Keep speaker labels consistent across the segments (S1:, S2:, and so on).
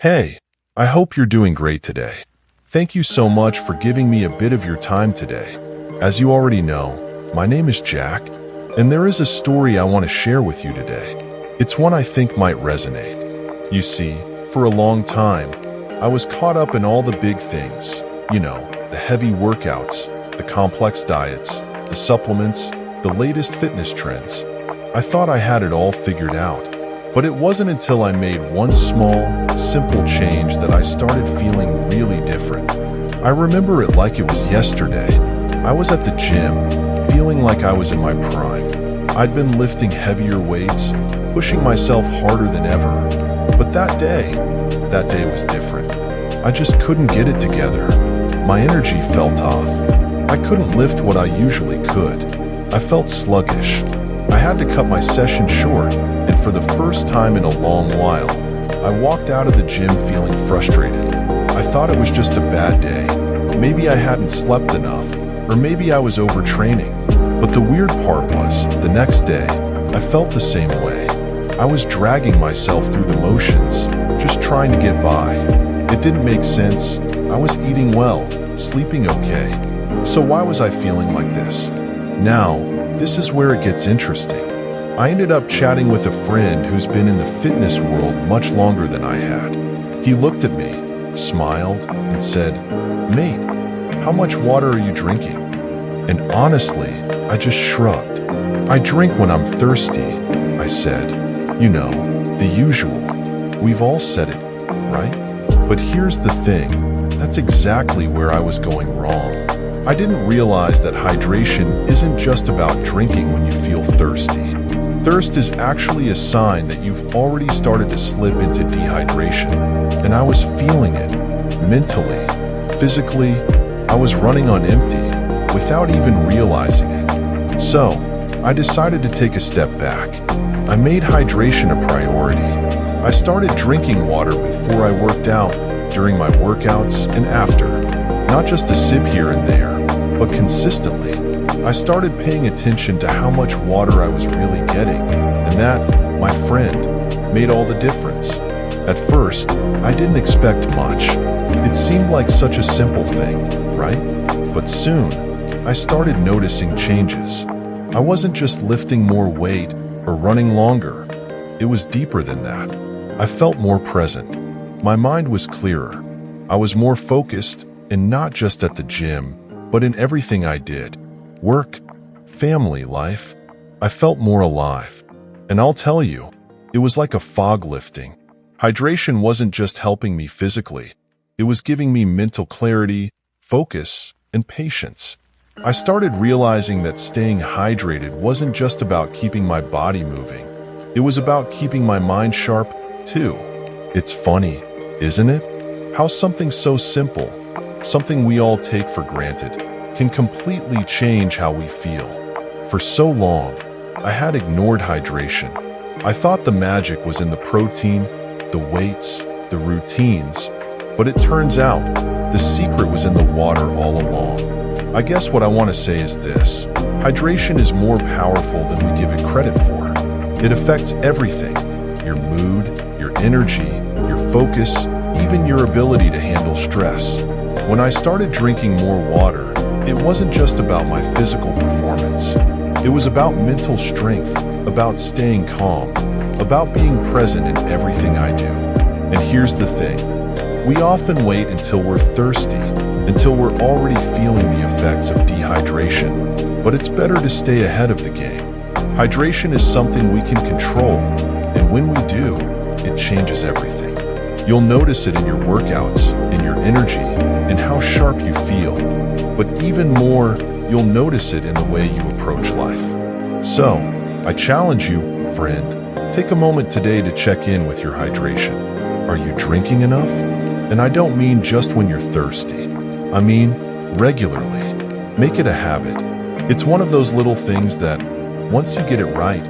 S1: Hey, I hope you're doing great today. Thank you so much for giving me a bit of your time today. As you already know, my name is Jack, and there is a story I want to share with you today. It's one I think might resonate. You see, for a long time, I was caught up in all the big things. The heavy workouts, the complex diets, the supplements, the latest fitness trends. I thought I had it all figured out. But it wasn't until I made one small, simple change that I started feeling really different. I remember it like it was yesterday. I was at the gym, feeling like I was in my prime. I'd been lifting heavier weights, pushing myself harder than ever. But that day was different. I just couldn't get it together. My energy felt off. I couldn't lift what I usually could. I felt sluggish. I had to cut my session short, and for the first time in a long while, I walked out of the gym feeling frustrated. I thought it was just a bad day. Maybe I hadn't slept enough, or maybe I was overtraining. But the weird part was, the next day, I felt the same way. I was dragging myself through the motions, just trying to get by. It didn't make sense. I was eating well, sleeping okay. So why was I feeling like this? Now, this is where it gets interesting. I ended up chatting with a friend who's been in the fitness world much longer than I had. He looked at me, smiled, and said, "Mate, how much water are you drinking?" And honestly, I just shrugged. "I drink when I'm thirsty," I said. The usual. We've all said it, right? But here's the thing, that's exactly where I was going wrong. I didn't realize that hydration isn't just about drinking when you feel thirsty. Thirst is actually a sign that you've already started to slip into dehydration. And I was feeling it, mentally, physically. I was running on empty, without even realizing it. So, I decided to take a step back. I made hydration a priority. I started drinking water before I worked out, during my workouts, and after. Not just a sip here and there, but consistently. I started paying attention to how much water I was really getting, and that, my friend, made all the difference. At first, I didn't expect much. It seemed like such a simple thing, right? But soon, I started noticing changes. I wasn't just lifting more weight or running longer. It was deeper than that. I felt more present. My mind was clearer. I was more focused, and not just at the gym, but in everything I did. Work, family, life. I felt more alive. And I'll tell you, it was like a fog lifting. Hydration wasn't just helping me physically. It was giving me mental clarity, focus, and patience. I started realizing that staying hydrated wasn't just about keeping my body moving. It was about keeping my mind sharp, too. It's funny, isn't it? How something so simple, something we all take for granted, can completely change how we feel. For so long, I had ignored hydration. I thought the magic was in the protein, the weights, the routines, but it turns out the secret was in the water all along. I guess what I want to say is this: hydration is more powerful than we give it credit for. It affects everything: your mood, your energy, your focus, even your ability to handle stress. When I started drinking more water, it wasn't just about my physical performance. It was about mental strength, about staying calm, about being present in everything I do. And here's the thing. We often wait until we're thirsty, until we're already feeling the effects of dehydration. But it's better to stay ahead of the game. Hydration is something we can control, and when we do, it changes everything. You'll notice it in your workouts, in your energy, in how sharp you feel. But even more, you'll notice it in the way you approach life. So, I challenge you, friend, take a moment today to check in with your hydration. Are you drinking enough? And I don't mean just when you're thirsty. I mean regularly. Make it a habit. It's one of those little things that, once you get it right,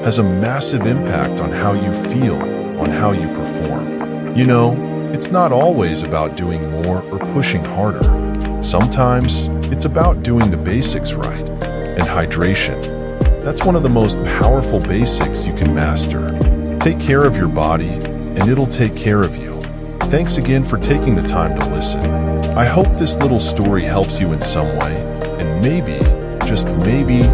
S1: has a massive impact on how you feel, on how you perform. It's not always about doing more or pushing harder. Sometimes it's about doing the basics right. And hydration, that's one of the most powerful basics you can master. Take care of your body, and it'll take care of you. Thanks again for taking the time to listen. I hope this little story helps you in some way, and maybe, just maybe,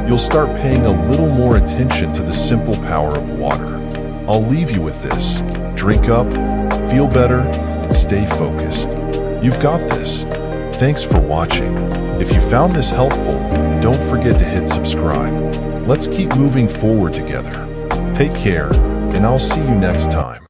S1: you'll start paying a little more attention to the simple power of water. I'll leave you with this. Drink up, feel better, and stay focused. You've got this. Thanks for watching. If you found this helpful, don't forget to hit subscribe. Let's keep moving forward together. Take care, and I'll see you next time.